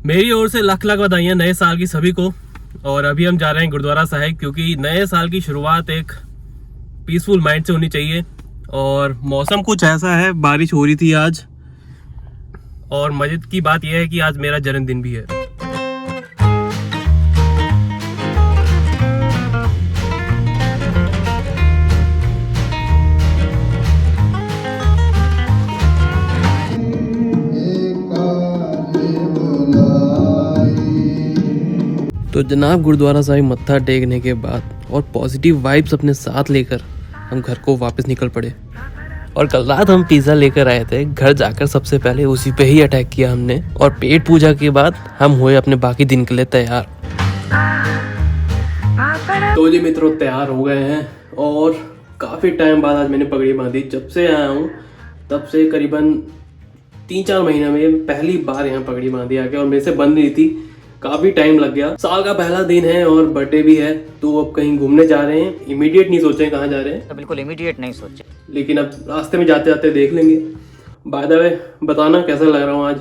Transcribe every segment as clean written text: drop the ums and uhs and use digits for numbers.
मेरी ओर से लाख लाख बधाइयाँ नए साल की सभी को। और अभी हम जा रहे हैं गुरुद्वारा साहिब, क्योंकि नए साल की शुरुआत एक पीसफुल माइंड से होनी चाहिए। और मौसम कुछ ऐसा है, बारिश हो रही थी आज। और मजे की बात यह है कि आज मेरा जन्मदिन भी है। तो जनाब गुरुद्वारा साहिब मत्था टेकने के बाद और पॉजिटिव वाइब्स अपने साथ लेकर हम घर को वापस निकल पड़े। और कल रात हम पिज़्ज़ा लेकर आए थे। घर जाकर सबसे पहले उसी पे ही अटैक किया हमने, और पेट पूजा के बाद हम हुए अपने बाकी दिन के लिए तैयार। तो जी मित्रों, तैयार हो गए हैं और काफ़ी टाइम बाद आज मैंने पगड़ी बांधी। जब से आया हूँ तब से करीबन 3-4 महीने में पहली बार यहाँ पगड़ी बांधी आके, और मेरे से बंद नहीं थी। काफी टाइम लग गया। साल का पहला दिन है और बर्थडे भी है, तो अब कहीं घूमने जा रहे हैं। इमीडिएट नहीं सोचे कहाँ जा रहे हैं, तो बिल्कुल इमीडिएट नहीं सोचे, लेकिन अब रास्ते में जाते जाते देख लेंगे। बाय द वे बताना कैसा लग रहा हूँ आज।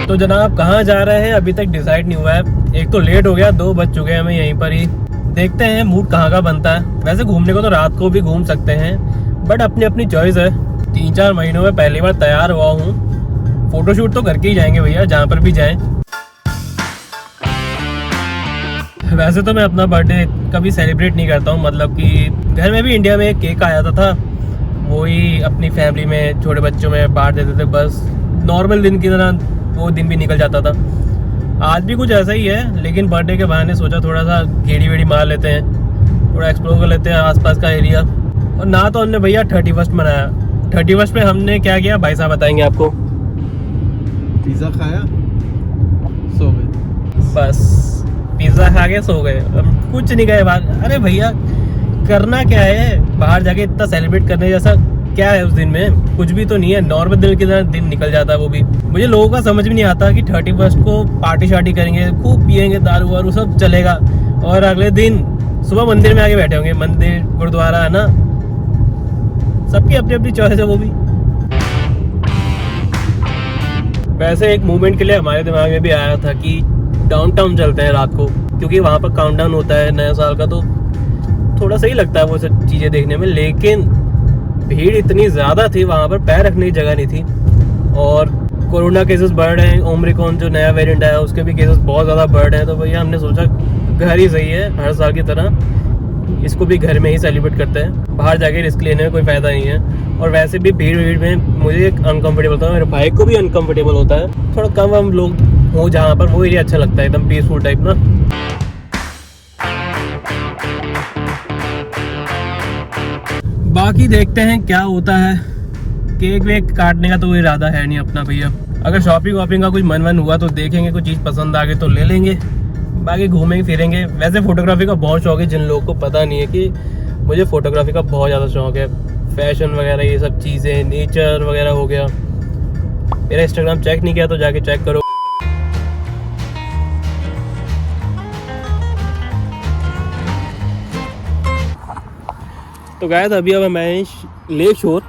तो जनाब कहाँ जा रहे हैं अभी तक डिसाइड नहीं हुआ है। एक तो लेट हो गया, 2 बज चुके हैं, हमें यहीं पर ही देखते हैं मूड कहाँ का बनता है। वैसे घूमने को तो रात को भी घूम सकते हैं, बट अपनी अपनी चॉइस है। 3-4 महीनों में पहली बार तैयार हुआ हूँ। फोटोशूट तो करके ही जाएंगे भैया, जहाँ पर भी जाएं। वैसे तो मैं अपना बर्थडे कभी सेलिब्रेट नहीं करता हूँ, मतलब कि घर में भी इंडिया में एक केक आया था, वही अपनी फैमिली में छोटे बच्चों में बांट देते थे। बस नॉर्मल दिन की तरह वो दिन भी निकल जाता था। आज भी कुछ ऐसा ही है, लेकिन बर्थडे के बहाने सोचा थोड़ा सा गेड़ी वेड़ी मार लेते हैं, थोड़ा एक्सप्लोर कर लेते हैं आसपास का एरिया। और ना तो हमने भैया 31st मनाया। 31st में हमने क्या किया भाई साहब बताएंगे आपको। पिज़्ज़ा खाया, सो गए। बस पिज़्ज़ा खा के सो गए, अब कुछ नहीं गए बाहर। अरे भैया करना क्या है बाहर जाके, इतना सेलिब्रेट करने जैसा क्या है उस दिन में? कुछ भी तो नहीं है, नॉर्मल दिन की तरह दिन निकल जाता है। वो भी मुझे लोगों का समझ में नहीं आता कि 31st को पार्टी शार्टी करेंगे, खूब पियेंगे, दारू वारू सब चलेगा, और अगले दिन सुबह मंदिर में आके बैठे होंगे। मंदिर गुरुद्वारा है ना, सबकी अपनी अपनी चॉइस है वो भी। वैसे एक मूवमेंट के लिए हमारे दिमाग में भी आया था कि डाउनटाउन चलते हैं रात को, क्योंकि वहाँ पर काउंटडाउन होता है नया साल का, तो थोड़ा सही लगता है वो सब चीज़ें देखने में। लेकिन भीड़ इतनी ज़्यादा थी, वहाँ पर पैर रखने की जगह नहीं थी। और कोरोना केसेस बढ़ रहे हैं, ओमिक्रॉन जो नया वेरिएंट आया उसके भी केसेस बहुत ज़्यादा बढ़ रहे हैं। तो भैया हमने सोचा घर ही सही है, हर साल की तरह इसको भी घर में ही सेलिब्रेट करते हैं। बाहर जाके रिस्क लेने में कोई फ़ायदा नहीं है। और वैसे भी भीड़ में मुझे अनकम्फर्टेबल होता है, मेरे भाई को भी अनकम्फर्टेबल होता है। थोड़ा कम हम लोग हो जहाँ पर, वो एरिया अच्छा लगता है, एकदम पीसफुल टाइप ना। बाकी देखते हैं क्या होता है। केक वेक काटने का तो कोई इरादा है नहीं अपना भैया। अगर शॉपिंग वॉपिंग का कुछ मन हुआ तो देखेंगे, कुछ चीज़ पसंद आ गई तो ले लेंगे, बाकी घूमेंगे फिरेंगे। वैसे फोटोग्राफी का बहुत शौक है, जिन लोगों को पता नहीं है कि मुझे फोटोग्राफी का बहुत ज़्यादा शौक है। फैशन वगैरह ये सब चीज़ें, नेचर वगैरह हो गया। मेरा इंस्टाग्राम चेक नहीं किया तो जाके चेक करो। तो गाइस अभी अब मैं लेक शोर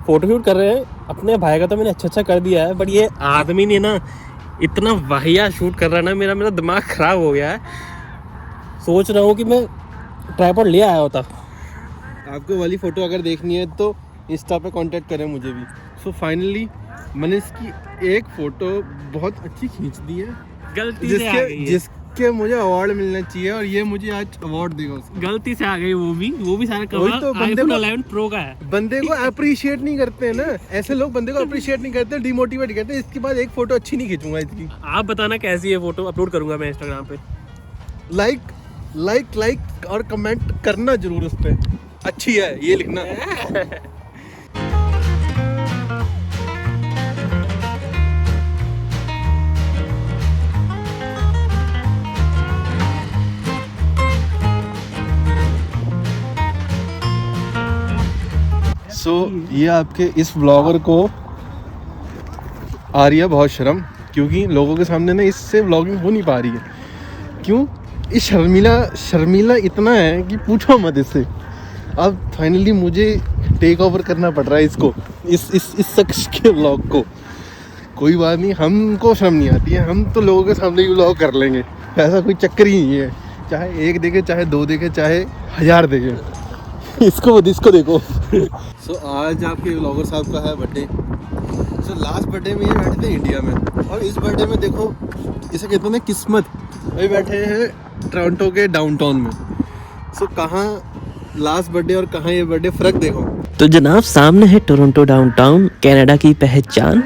फोटोशूट कर रहे हैं। अपने भाई का तो मैंने अच्छा कर दिया है, बट ये आदमी ने ना इतना वाहिया शूट कर रहा है ना, मेरा दिमाग ख़राब हो गया है। सोच रहा हूँ कि मैं ट्राइपॉड ले आया होता। आपको वाली फ़ोटो अगर देखनी है तो इंस्टा पे कांटेक्ट करें मुझे भी। सो फाइनली मैंने इसकी एक फ़ोटो बहुत अच्छी खींच दी है, गलती से आ गई है। जिसके मुझे अवार्ड मिलना चाहिए, और ये मुझे आज अवार्ड देगा उसको। गलती से आ गई वो भी सारा कमाल तो iPhone 11 Pro का है। बंदे को अप्रिशिएट नहीं करते हैं ना, ऐसे लोग बंदे को अप्रिशिएट नहीं करते, डिमोटिवेट करते हैं। इसके बाद एक फ़ोटो अच्छी नहीं खींचूंगा इसकी। आप बताना कैसी है फ़ोटो, अपलोड करूंगा मैं इंस्टाग्राम पे। लाइक और कमेंट करना जरूर उस पर, अच्छी है ये लिखना। ये आपके इस व्लॉगर को आ रही है बहुत शर्म, क्योंकि लोगों के सामने ना इससे व्लॉगिंग हो नहीं पा रही है। क्यों? इस शर्मीला इतना है कि पूछो मत इससे। अब फाइनली मुझे टेक ओवर करना पड़ रहा है इसको, इस शख्स के व्लॉग को। कोई बात नहीं, हमको शर्म नहीं आती है, हम तो लोगों के सामने ही व्लॉग कर लेंगे, ऐसा कोई चक्कर ही नहीं है। चाहे 1 देखे, चाहे 2 देखे, चाहे 1000 देखे, इसको देखो। सो आज आपके व्लॉगर साहब का है बर्थडे। सो लास्ट बर्थडे में ये बैठे थे इंडिया में, और इस बर्थडे में देखो इसे कहते हैं किस्मत, अभी बैठे हैं टोरंटो के डाउनटाउन में। सो कहाँ लास्ट बर्थडे और कहाँ ये बर्थडे, फ़र्क देखो। तो जनाब सामने है टोरंटो डाउनटाउन, कनाडा की पहचान।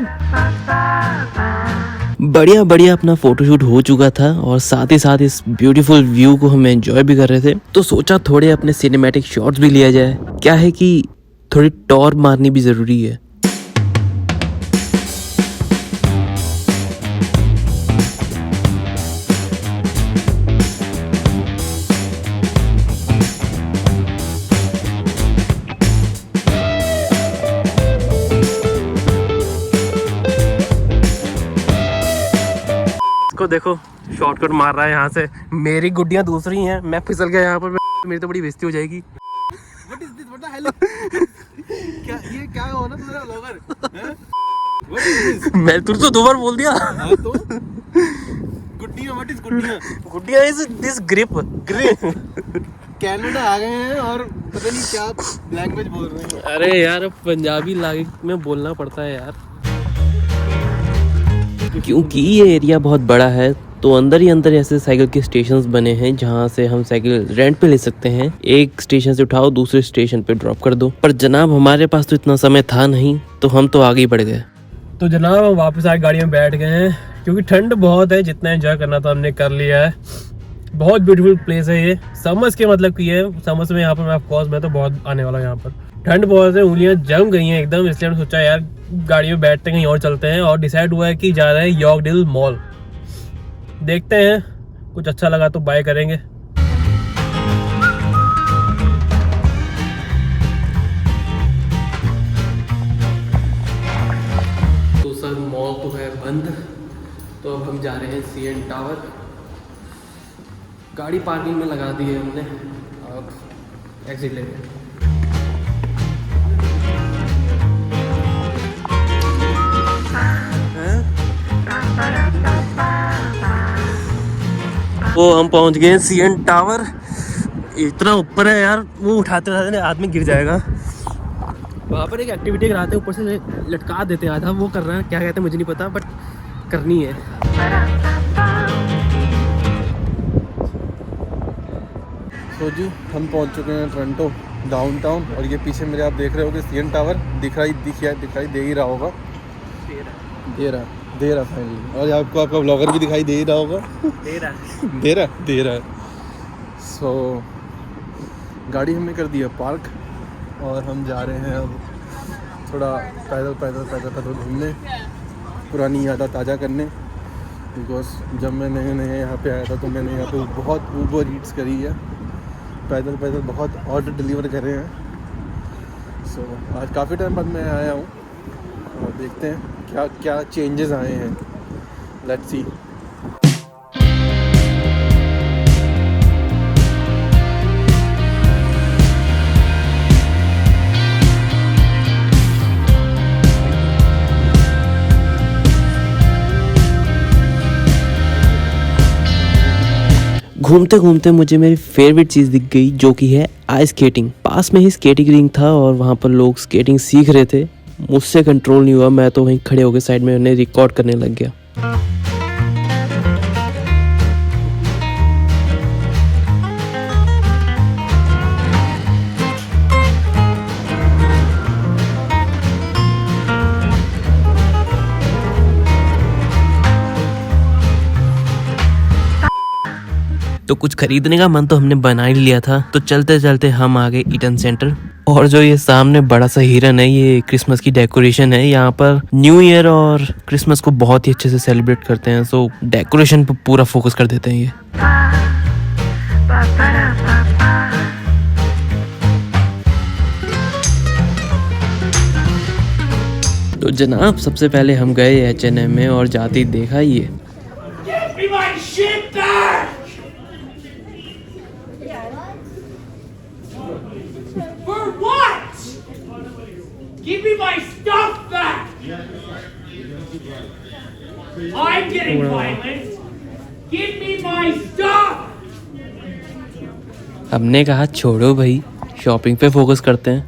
बढ़िया अपना फोटोशूट हो चुका था और साथ ही साथ इस ब्यूटीफुल व्यू को हम एंजॉय भी कर रहे थे। तो सोचा थोड़े अपने सिनेमैटिक शॉट्स भी लिया जाए। क्या है कि थोड़ी टॉर मारनी भी जरूरी है। इसको देखो शॉर्टकट मार रहा है यहाँ से। मेरी गुड्डियाँ दूसरी हैं, मैं फिसल गया यहाँ पर, मेरी तो बड़ी बेइज्जती हो जाएगी। What is this? What the hell? क्या ये क्या हो ना तुम्हारा व्लॉगर? What is this? मैं तुझे तो 2 बार बोल दिया। हाँ तो गुड्डियाँ, what is गुड्डियाँ? गुड्डियाँ इज दिस ग्रिप। कनाडा आ गए हैं और पता नहीं क्या लैंग्वेज बोल रहे हैं। अरे यार अब पंजाबी लैंग्वेज में बोलना पड़ता है यार, क्योंकि ये एरिया बहुत बड़ा है। तो अंदर ही अंदर ऐसे साइकिल के स्टेशंस बने हैं जहाँ से हम साइकिल रेंट पे ले सकते हैं। एक स्टेशन से उठाओ, दूसरे स्टेशन पे ड्रॉप कर दो। पर जनाब हमारे पास तो इतना समय था नहीं, तो हम तो आगे ही बढ़ गए। तो जनाब हम वापस आके गाड़ी में बैठ गए हैं, क्योंकि ठंड बहुत है। जितना एंजॉय करना था हमने कर लिया है। बहुत ब्यूटीफुल प्लेस है ये। समर्स के मतलब की है, समर्स में यहाँ पर मैं ऑफकोर्स मैं तो बहुत आने वाला हूँ यहाँ पर। ठंड बहुत है, उंगलियां जम गई हैं एकदम, इसलिए हमने सोचा यार गाड़ी में बैठते कहीं और चलते हैं, और डिसाइड हुआ है कि जा रहे हैं यॉर्कडील मॉल। देखते हैं, कुछ अच्छा लगा तो बाय करेंगे। तो सर मॉल तो है बंद, तो अब हम जा रहे हैं CN टावर। गाड़ी पार्किंग में लगा दी है हमने, अब एग्जिट ले रहे हैं। वो हम पहुंच गए CN टावर। इतना ऊपर है यार, वो उठाते उठाते आदमी गिर जाएगा। वहाँ पर एक एक्टिविटी कराते हैं, ऊपर से लटका देते हैं आधा, वो कर रहा है, क्या कहते हैं मुझे नहीं पता, बट करनी है। तो जी हम पहुंच चुके हैं टोरंटो डाउनटाउन, और ये पीछे मेरे आप देख रहे हो कि CN टावर दिखाई दे ही रहा होगा, दे रहा फाइनली। और आपको आपका व्लॉगर भी दिखाई दे ही रहा होगा, दे रहा है। सो गाड़ी हमने कर दिया पार्क, और हम जा रहे हैं अब थोड़ा पैदल घूमने, पुरानी यादें ताज़ा करने। बिकॉज जब मैं नए यहाँ पे आया था तो मैंने यहाँ पे बहुत ऊबर ईट्स करी है, पैदल बहुत ऑर्डर डिलीवर करे हैं। सो आज काफ़ी टाइम बाद मैं आया हूँ, और देखते हैं क्या चेंजेस आए हैं। Let's see. घूमते घूमते मुझे मेरी फेवरेट चीज़ दिख गई, जो कि है आइस स्केटिंग। पास में ही स्केटिंग रिंग था और वहाँ पर लोग स्केटिंग सीख रहे थे। मुझसे कंट्रोल नहीं हुआ, मैं तो वहीं खड़े होकर साइड में उन्हें रिकॉर्ड करने लग गया। तो कुछ खरीदने का मन तो हमने बना ही लिया था, तो चलते चलते हम आ गए ईटन सेंटर। और जो ये सामने बड़ा सा हिरन है, ये क्रिसमस की डेकोरेशन है। यहाँ पर न्यू ईयर और क्रिसमस को बहुत ही अच्छे से सेलिब्रेट करते हैं, सो डेकोरेशन पर पूरा फोकस कर देते हैं ये। तो जनाब सबसे पहले हम गए H&M में, और जाते ही देखा ये Give me my stuff back! I'm getting violent! Give me my stuff! हमने कहा छोड़ो भाई, शॉपिंग पे फोकस करते हैं।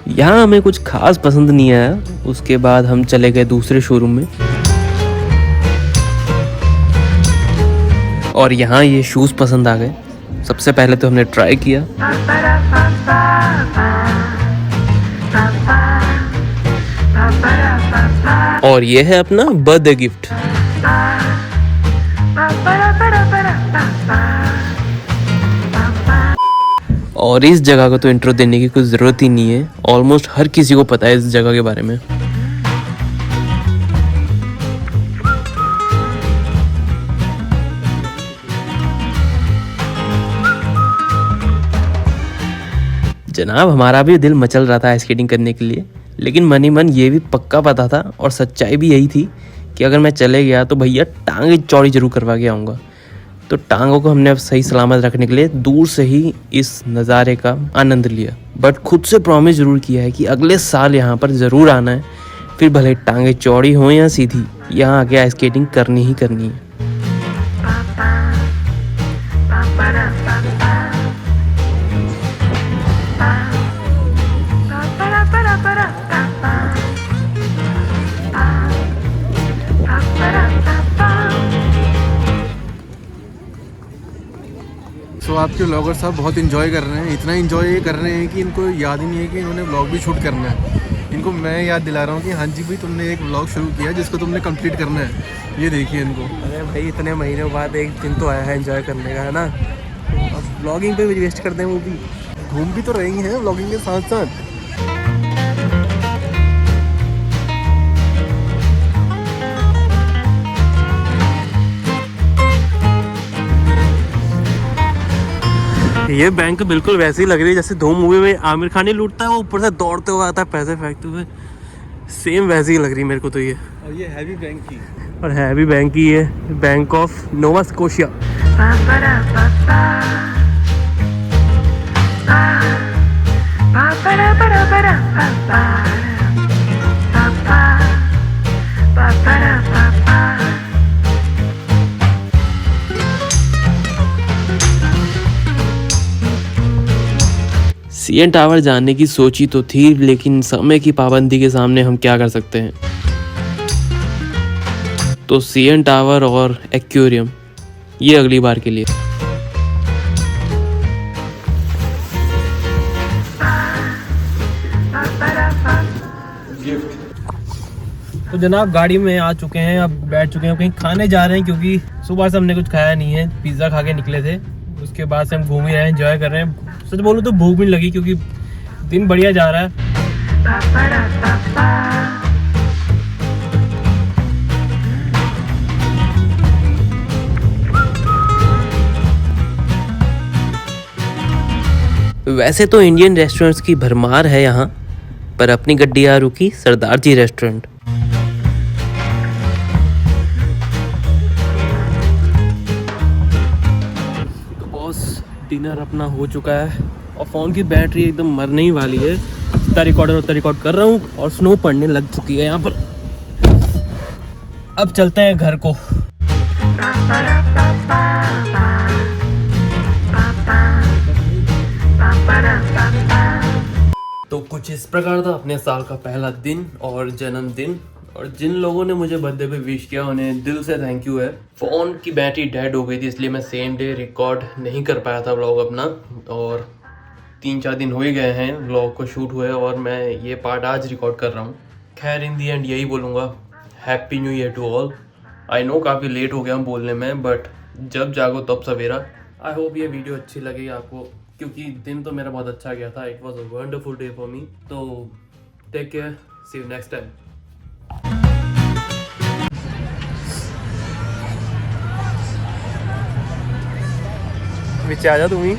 यहाँ हमें कुछ खास पसंद नहीं आया, उसके बाद हम चले गए दूसरे शोरूम में और यहाँ ये शूज़ पसंद आ गए। सबसे पहले तो हमने ट्राई किया और ये है अपना बर्थडे गिफ्ट। और इस जगह को तो इंट्रो देने की कुछ ज़रूरत ही नहीं है, ऑलमोस्ट हर किसी को पता है इस जगह के बारे में। जनाब हमारा भी दिल मचल रहा था स्केटिंग करने के लिए, लेकिन मन ही मन ये भी पक्का पता था और सच्चाई भी यही थी कि अगर मैं चले गया तो भैया टांगे चौड़ी जरूर करवा के आऊँगा। तो टांगों को हमने अब सही सलामत रखने के लिए दूर से ही इस नज़ारे का आनंद लिया, बट खुद से प्रॉमिस ज़रूर किया है कि अगले साल यहाँ पर ज़रूर आना है, फिर भले टांगे चौड़ी हों या सीधी, यहाँ आके स्केटिंग करनी ही करनी है। सो आपके व्लॉगर साहब बहुत इन्जॉय कर रहे हैं, इतना इन्जॉय ये कर रहे हैं कि इनको याद ही नहीं है कि इन्होंने व्लॉग भी शूट करना है। इनको मैं याद दिला रहा हूँ कि हाँ जी भाई तुमने एक व्लॉग शुरू किया जिसको तुमने कंप्लीट करना है। ये देखिए इनको। अरे भाई इतने महीनों बाद एक दिन तो आया है एंजॉय करने का, है ना। अब व्लॉगिंग पे भी वेस्ट करते हैं, वो भी घूम भी तो रही हैं व्लॉगिंग के साथ साथ। ये बैंक बिल्कुल वैसे ही लग रही है जैसे धूम मूवी में आमिर खान ही लूटता है, वो ऊपर से दौड़ते हुए आता है पैसे फेंकते हुए, सेम वैसे ही लग रही है मेरे को तो ये। और ये हैवी बैंक की, और है भी बैंक ही है, bank of Nova Scotia. CN tower जाने की सोची तो थी, लेकिन समय की पाबंदी के सामने हम क्या कर सकते हैं। तो सीएन टावर और एक्वेरियम ये अगली बार के लिए। तो जनाब गाड़ी में आ चुके हैं, अब बैठ चुके हैं, कहीं खाने जा रहे हैं क्योंकि सुबह से हमने कुछ खाया नहीं है, पिज़्ज़ा खा के निकले थे। उसके बाद से हम घूम ही रहे हैं, एंजॉय कर रहे हैं। सच बोलूँ तो भूख भी नहीं लगी क्योंकि दिन बढ़िया जा रहा है। वैसे तो इंडियन रेस्टोरेंट्स की भरमार है यहाँ, पर अपनी गड्डी आ रुकी सरदार जी रेस्टोरेंट। तो बॉस डिनर अपना हो चुका है और फ़ोन की बैटरी एकदम मरने ही वाली है। जितना रिकॉर्ड कर रहा हूँ और स्नो पड़ने लग चुकी है यहाँ पर। अब चलते हैं घर को। तो कुछ इस प्रकार था अपने साल का पहला दिन और जन्मदिन, और जिन लोगों ने मुझे बर्थडे पे विश किया उन्हें दिल से थैंक यू है। फ़ोन की बैटरी डेड हो गई थी इसलिए मैं सेम डे रिकॉर्ड नहीं कर पाया था व्लॉग अपना, और 3-4 दिन हो ही गए हैं व्लॉग को शूट हुए और मैं ये पार्ट आज रिकॉर्ड कर रहा हूँ। खैर इन दी एंड यही बोलूँगा, happy new year to all. I know काफ़ी लेट हो गया हूँ बोलने में, बट जब जागो तब सवेरा। आई होप ये वीडियो अच्छी लगी आपको, क्योंकि दिन तो मेरा बहुत अच्छा गया था। It was a wonderful day for me. तो take care, see you next time. नीचे आ जा तुम ही।